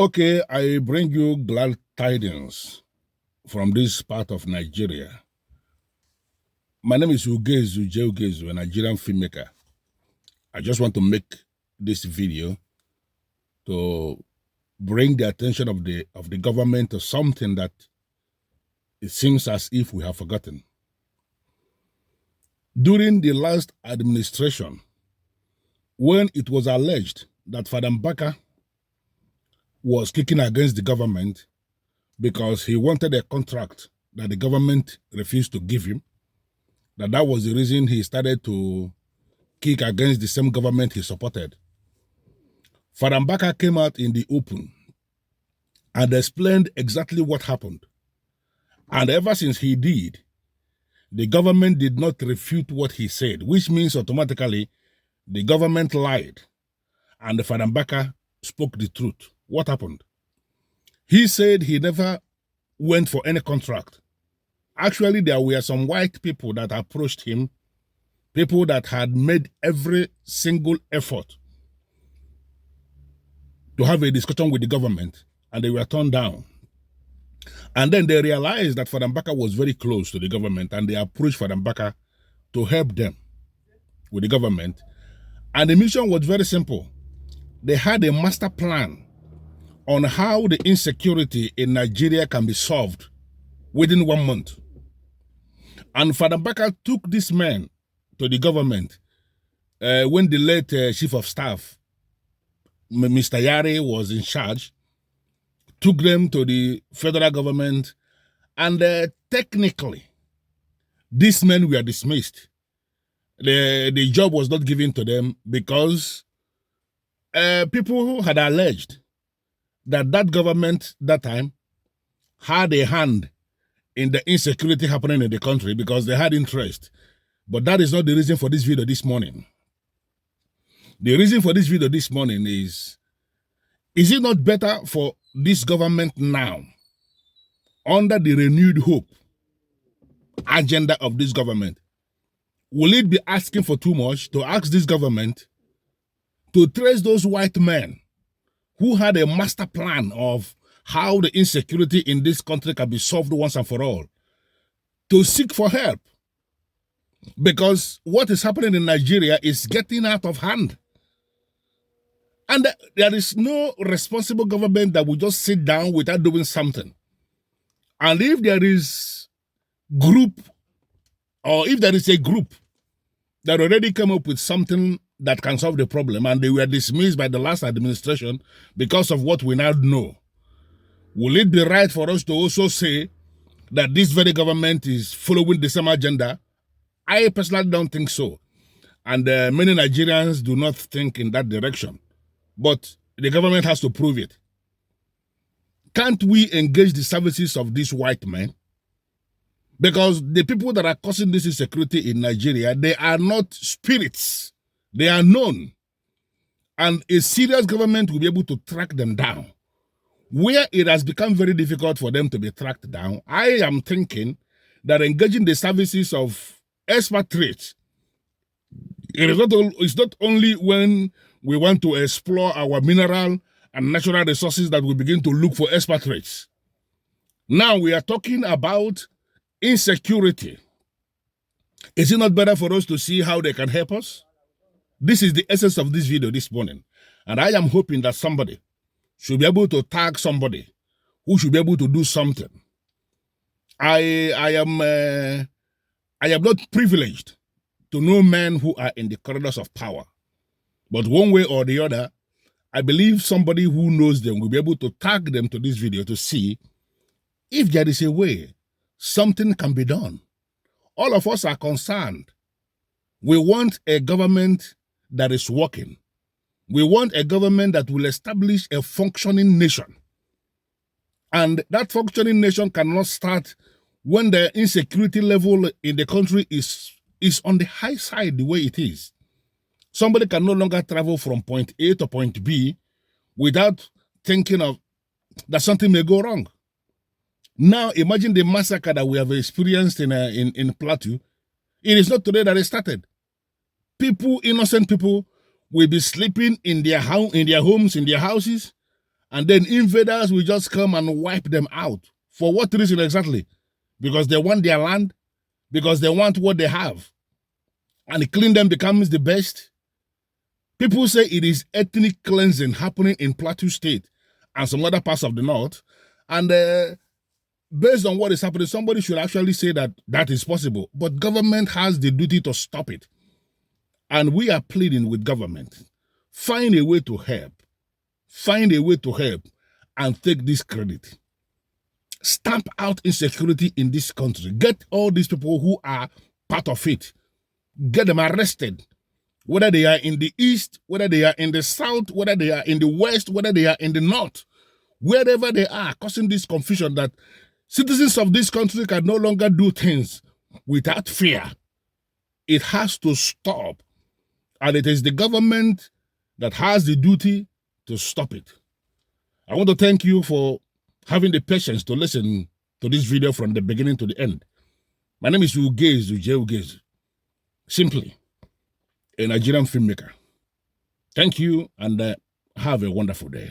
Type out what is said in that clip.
Okay, I bring you glad tidings from this part of Nigeria. My name is Ugezu J, a Nigerian filmmaker. I just want to make this video to bring the attention of the government to something that it seems as if we have forgotten. During the last administration, when it was alleged that Father Mbaka was kicking against the government because he wanted a contract that the government refused to give him, that was the reason he started to kick against the same government he supported. Father Mbaka came out in the open and explained exactly what happened. And ever since he did, the government did not refute what he said, which means automatically the government lied and Father Mbaka spoke the truth. What happened? He said he never went for any contract. Actually, there were some white people that approached him, people that had made every single effort to have a discussion with the government, and they were turned down. And then they realized that Father Mbaka was very close to the government, and they approached Father Mbaka to help them with the government. And the mission was very simple. They had a master plan on how the insecurity in Nigeria can be solved within 1 month. And Father Mbaka took this man to the government when the late chief of staff, Mr. Yari, was in charge, took them to the federal government, and technically, these men were dismissed. The job was not given to them because people had alleged that government that time had a hand in the insecurity happening in the country because they had interest. But that is not the reason for this video this morning. The reason for this video this morning is it not better for this government now, under the renewed hope agenda of this government, will it be asking for too much to ask this government to trace those white men who had a master plan of how the insecurity in this country can be solved once and for all, to seek for help? Because what is happening in Nigeria is getting out of hand. And there is no responsible government that will just sit down without doing something. And if there is group, or if there is a group that already came up with something that can solve the problem, and they were dismissed by the last administration because of what we now know, will it be right for us to also say that this very government is following the same agenda? I personally don't think so. And many Nigerians do not think in that direction. But the government has to prove it. Can't we engage the services of these white men? Because the people that are causing this insecurity in Nigeria, they are not spirits. They are known. And a serious government will be able to track them down. Where it has become very difficult for them to be tracked down, I am thinking that engaging the services of expatriates, it's not only when we want to explore our mineral and natural resources that we begin to look for expatriates. Now we are talking about insecurity. Is it not better for us to see how they can help us? This is the essence of this video this morning. And I am hoping that somebody should be able to tag somebody who should be able to do something. I am not privileged to know men who are in the corridors of power. But one way or the other, I believe somebody who knows them will be able to tag them to this video to see if there is a way something can be done. All of us are concerned. We want a government that is working. We want a government that will establish a functioning nation. And that functioning nation cannot start when the insecurity level in the country is on the high side the way it is. Somebody can no longer travel from point A to point B without thinking of that something may go wrong. Now, imagine the massacre that we have experienced in Plateau. It is not today that it started. People, innocent people, will be sleeping in their homes, in their houses, And then invaders will just come and wipe them out. For what reason exactly? Because they want their land, because they want what they have. And clean them becomes the best. People say it is ethnic cleansing happening in Plateau State and some other parts of the north. And based on what is happening, somebody should actually say that that is possible. But government has the duty to stop it. And we are pleading with government. Find a way to help. Find a way to help and take this credit. Stamp out insecurity in this country. Get all these people who are part of it. Get them arrested. Whether they are in the east, whether they are in the south, whether they are in the west, whether they are in the north. Wherever they are, causing this confusion that citizens of this country can no longer do things without fear. It has to stop. And it is the government that has the duty to stop it. I want to thank you for having the patience to listen to this video from the beginning to the end. My name is Ugezu J. Ugezu. Simply a Nigerian filmmaker. Thank you and have a wonderful day.